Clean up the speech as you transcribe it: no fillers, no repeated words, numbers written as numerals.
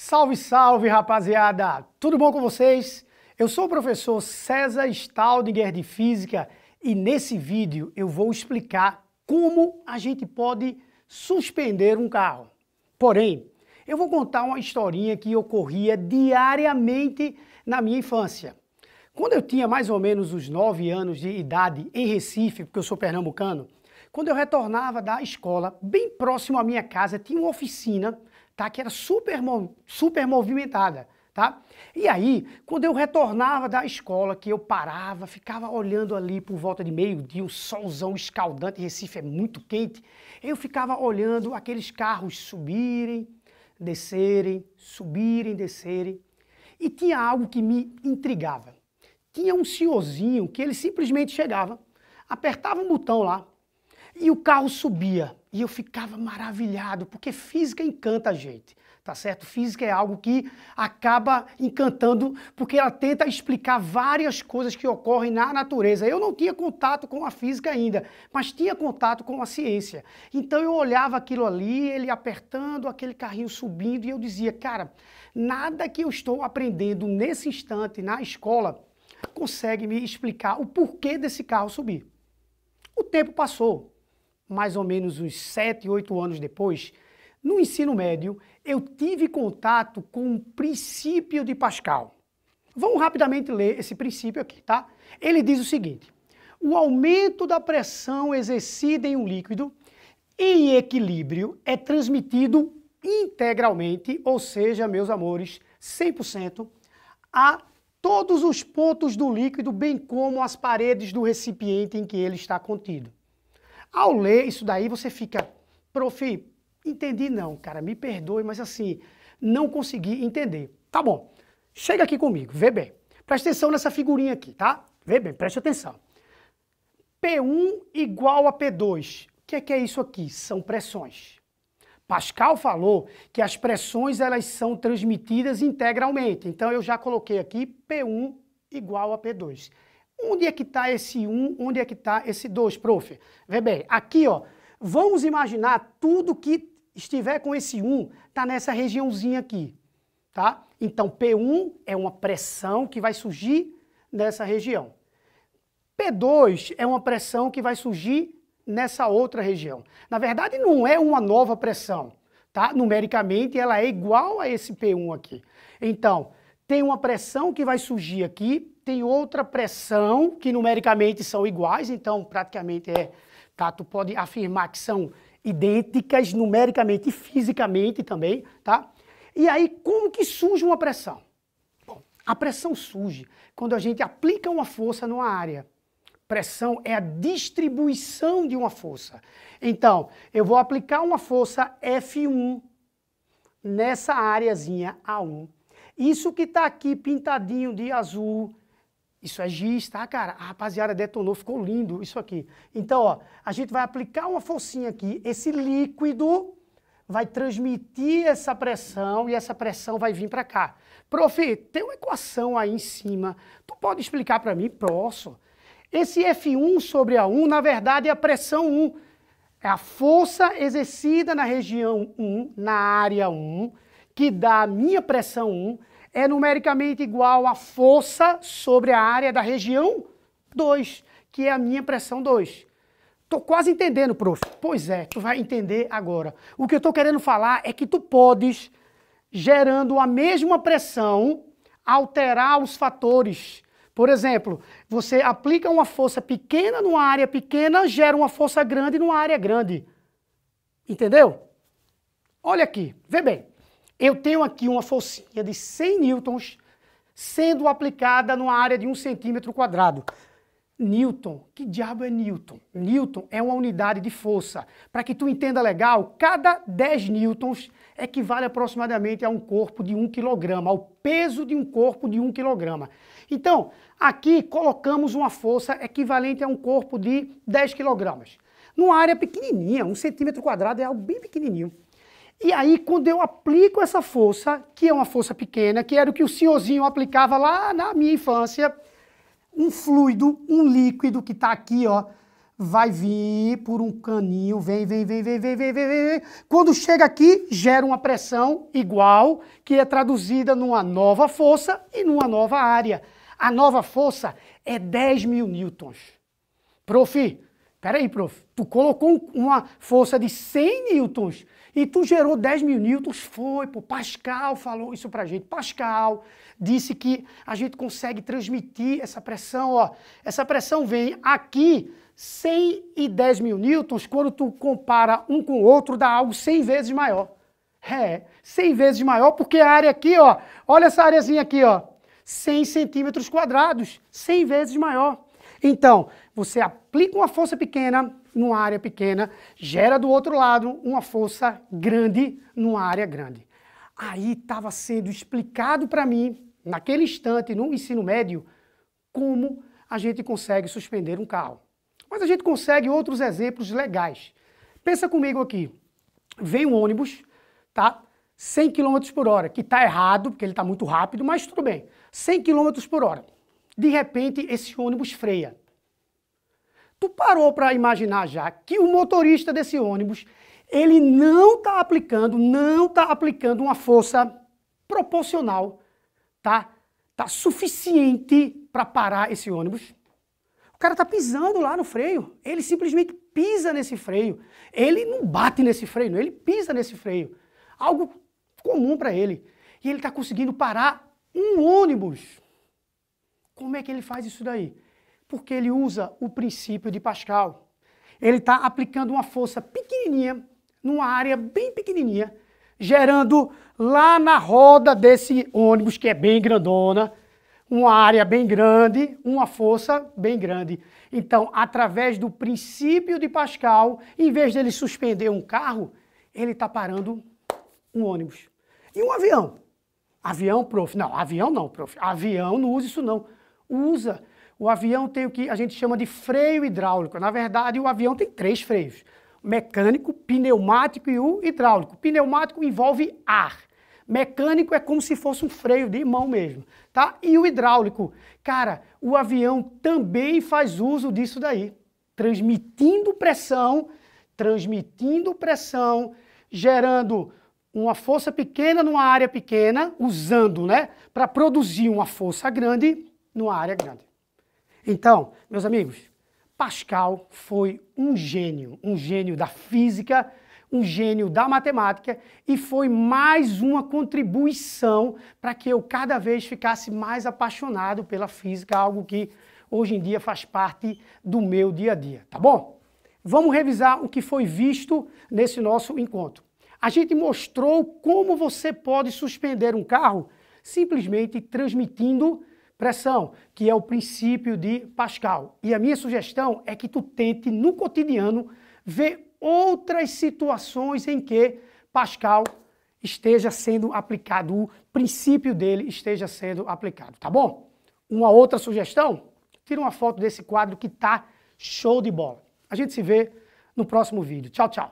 Salve, salve, rapaziada! Tudo bom com vocês? Eu sou o professor César Staudinger de Física e nesse vídeo eu vou explicar como a gente pode suspender um carro. Porém, eu vou contar uma historinha que ocorria diariamente na minha infância. Quando eu tinha mais ou menos os 9 anos de idade em Recife, porque eu sou pernambucano, quando eu retornava da escola, bem próximo à minha casa, tinha uma oficina, tá, que era super movimentada, tá? E aí, quando eu retornava da escola, que eu parava, ficava olhando ali por volta de meio-dia, um solzão escaldante, Recife é muito quente, eu ficava olhando aqueles carros subirem, descerem, subirem, descerem, e tinha algo que me intrigava. Tinha um senhorzinho que ele simplesmente chegava, apertava um botão lá, e o carro subia, e eu ficava maravilhado, porque física encanta a gente, tá certo? Física é algo que acaba encantando, porque ela tenta explicar várias coisas que ocorrem na natureza. Eu não tinha contato com a física ainda, mas tinha contato com a ciência. Então eu olhava aquilo ali, ele apertando, aquele carrinho subindo, e eu dizia, cara, nada que eu estou aprendendo nesse instante na escola consegue me explicar o porquê desse carro subir. O tempo passou. Mais ou menos uns 7, 8 anos depois, no ensino médio, eu tive contato com o princípio de Pascal. Vamos rapidamente ler esse princípio aqui, tá? Ele diz o seguinte: o aumento da pressão exercida em um líquido em equilíbrio é transmitido integralmente, ou seja, meus amores, 100%, a todos os pontos do líquido, bem como as paredes do recipiente em que ele está contido. Ao ler isso daí, você fica, prof, entendi não, cara, me perdoe, mas assim, não consegui entender. Tá bom, chega aqui comigo, vê bem. Presta atenção nessa figurinha aqui, tá? Vê bem, preste atenção. P1 igual a P2. O que é isso aqui? São pressões. Pascal falou que as pressões elas são transmitidas integralmente. Então eu já coloquei aqui P1 igual a P2. Onde é que está esse 1? Onde é que está esse 2, prof? Vê bem, aqui, ó, vamos imaginar tudo que estiver com esse 1 está nessa regiãozinha aqui, tá? Então, P1 é uma pressão que vai surgir nessa região. P2 é uma pressão que vai surgir nessa outra região. Na verdade, não é uma nova pressão, tá? Numericamente, ela é igual a esse P1 aqui. Então, tem uma pressão que vai surgir aqui, tem outra pressão que numericamente são iguais, então praticamente tá, tu pode afirmar que são idênticas numericamente e fisicamente também, tá? E aí como que surge uma pressão? Bom, a pressão surge quando a gente aplica uma força numa área. Pressão é a distribuição de uma força. Então, eu vou aplicar uma força F1 nessa areazinha A1. Isso que está aqui pintadinho de azul, isso é giz, tá, cara? A rapaziada detonou, ficou lindo isso aqui. Então, ó, a gente vai aplicar uma forcinha aqui, esse líquido vai transmitir essa pressão e essa pressão vai vir para cá. Prof, tem uma equação aí em cima, tu pode explicar para mim? Posso. Esse F1 sobre A1, na verdade, é a pressão 1. É a força exercida na região 1, na área 1, que dá a minha pressão 1, é numericamente igual à força sobre a área da região 2, que é a minha pressão 2. Tô quase entendendo, prof. Pois é, tu vai entender agora. O que eu tô querendo falar é que tu podes, gerando a mesma pressão, alterar os fatores. Por exemplo, você aplica uma força pequena numa área pequena, gera uma força grande numa área grande. Entendeu? Olha aqui, vê bem. Eu tenho aqui uma forcinha de 100 newtons sendo aplicada numa área de 1 centímetro quadrado. Newton, que diabo é Newton? Newton é uma unidade de força. Para que tu entenda legal, cada 10 newtons equivale aproximadamente a um corpo de 1 quilograma, ao peso de um corpo de 1 quilograma. Então, aqui colocamos uma força equivalente a um corpo de 10 quilogramas. Numa área pequenininha, 1 centímetro quadrado é algo bem pequenininho. E aí, quando eu aplico essa força, que é uma força pequena, que era o que o senhorzinho aplicava lá na minha infância, um fluido, um líquido que está aqui, ó, vai vir por um caninho, vem. Quando chega aqui, gera uma pressão igual, que é traduzida numa nova força e numa nova área. A nova força é 10.000 newtons. Prof, peraí, prof, tu colocou uma força de 100 newtons e tu gerou 10.000 newtons? Foi, pô, Pascal falou isso pra gente. Pascal disse que a gente consegue transmitir essa pressão, ó. Essa pressão vem aqui, 100 e 10.000 newtons, quando tu compara um com o outro, dá algo 100 vezes maior. 100 vezes maior, porque a área aqui, ó, olha essa areazinha aqui, ó, 100 centímetros quadrados, 100 vezes maior. Então, você aplica uma força pequena numa área pequena, gera do outro lado uma força grande numa área grande. Aí estava sendo explicado para mim, naquele instante, no ensino médio, como a gente consegue suspender um carro. Mas a gente consegue outros exemplos legais. Pensa comigo aqui. Vem um ônibus, tá? 100 km por hora, que está errado, porque ele está muito rápido, mas tudo bem. 100 km por hora. De repente, esse ônibus freia. Tu parou para imaginar já que o motorista desse ônibus, ele não está aplicando uma força proporcional, tá suficiente para parar esse ônibus? O cara está pisando lá no freio, ele simplesmente pisa nesse freio. Ele não bate nesse freio, não, ele pisa nesse freio. Algo comum para ele. E ele está conseguindo parar um ônibus. Como é que ele faz isso daí? Porque ele usa o princípio de Pascal. Ele está aplicando uma força pequenininha, numa área bem pequenininha, gerando lá na roda desse ônibus, que é bem grandona, uma área bem grande, uma força bem grande. Então, através do princípio de Pascal, em vez dele suspender um carro, ele está parando um ônibus. E um avião? Avião, prof? Não, avião não, prof. Avião não usa isso não. Usa. O avião tem o que a gente chama de freio hidráulico. Na verdade, o avião tem 3 freios. O mecânico, pneumático e o hidráulico. O pneumático envolve ar. Mecânico é como se fosse um freio de mão mesmo, tá? E o hidráulico, cara, o avião também faz uso disso daí. Transmitindo pressão, gerando uma força pequena numa área pequena, usando, né, para produzir uma força grande numa área grande. Então, meus amigos, Pascal foi um gênio da física, um gênio da matemática, e foi mais uma contribuição para que eu cada vez ficasse mais apaixonado pela física, algo que hoje em dia faz parte do meu dia a dia, tá bom? Vamos revisar o que foi visto nesse nosso encontro. A gente mostrou como você pode suspender um carro simplesmente transmitindo pressão, que é o princípio de Pascal. E a minha sugestão é que tu tente, no cotidiano, ver outras situações em que Pascal esteja sendo aplicado, o princípio dele esteja sendo aplicado, tá bom? Uma outra sugestão, tira uma foto desse quadro que tá show de bola. A gente se vê no próximo vídeo. Tchau, tchau.